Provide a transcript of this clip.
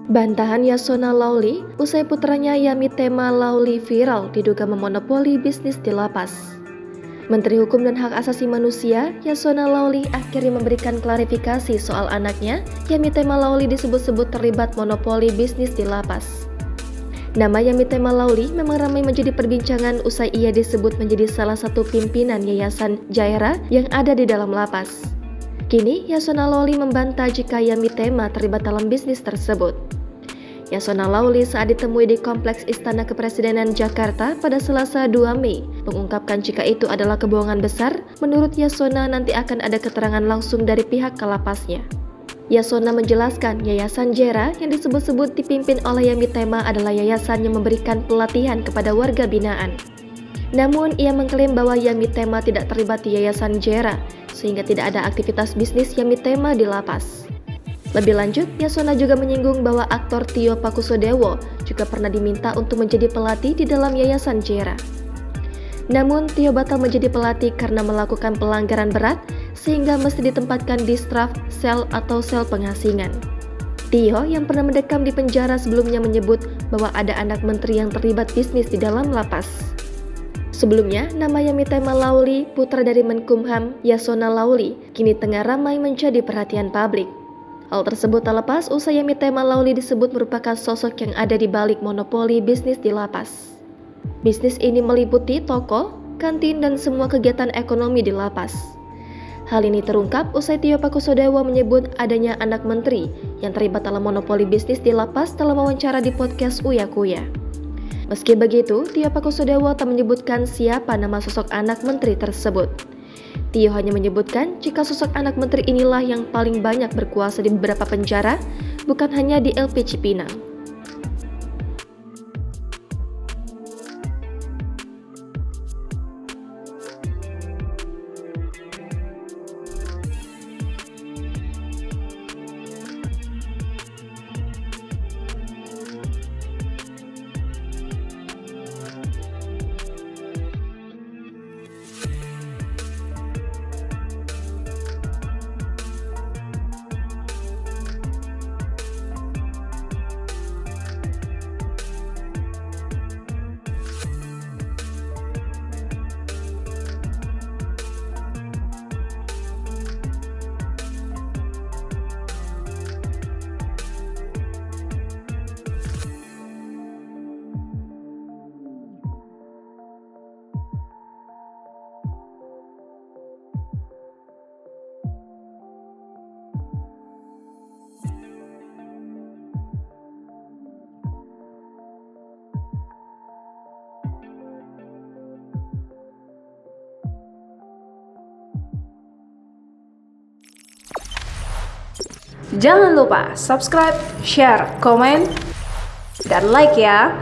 Bantahan Yasona Lawli usai putranya Yamitema Lawli viral diduga memonopoli bisnis di lapas. Menteri Hukum dan Hak Asasi Manusia Yasona Lawli akhirnya memberikan klarifikasi soal anaknya Yamitema Lawli disebut-sebut terlibat monopoli bisnis di lapas. Nama Yamitema Lawli memang ramai menjadi perbincangan usai ia disebut menjadi salah satu pimpinan Yayasan Jaira yang ada di dalam lapas. Kini Yasona Lawli membantah jika Yamitema terlibat dalam bisnis tersebut. Yasona Lawli saat ditemui di Kompleks Istana Kepresidenan Jakarta pada Selasa 2 Mei mengungkapkan jika itu adalah kebohongan besar. Menurut Yasona nanti akan ada keterangan langsung dari pihak kalapasnya. Yasona menjelaskan Yayasan Jaira yang disebut-sebut dipimpin oleh Yamitema adalah yayasan yang memberikan pelatihan kepada warga binaan. Namun ia mengklaim bahwa Yamitema tidak terlibat di Yayasan Jaira sehingga tidak ada aktivitas bisnis Yamitema di lapas. Lebih lanjut, Yasona juga menyinggung bahwa aktor Tio Pakusadewo juga pernah diminta untuk menjadi pelatih di dalam Yayasan Jaira. Namun, Tio batal menjadi pelatih karena melakukan pelanggaran berat sehingga mesti ditempatkan di straf sel atau sel pengasingan. Tio yang pernah mendekam di penjara sebelumnya menyebut bahwa ada anak menteri yang terlibat bisnis di dalam lapas. Sebelumnya, nama Yamitema Lawli, putra dari Menkumham Yasona Lawli, kini tengah ramai menjadi perhatian publik. Hal tersebut tak lepas usai Yamitema Lawli disebut merupakan sosok yang ada di balik monopoli bisnis di lapas. Bisnis ini meliputi toko, kantin, dan semua kegiatan ekonomi di lapas. Hal ini terungkap usai Tio Pakusadewo menyebut adanya anak menteri yang terlibat dalam monopoli bisnis di lapas dalam wawancara di podcast Uya Kuya. Meski begitu, Tio Pakusadewo tak menyebutkan siapa nama sosok anak menteri tersebut. Tio hanya menyebutkan jika sosok anak menteri inilah yang paling banyak berkuasa di beberapa penjara, bukan hanya di LP Cipinang. Jangan lupa subscribe, share, komen, dan like ya.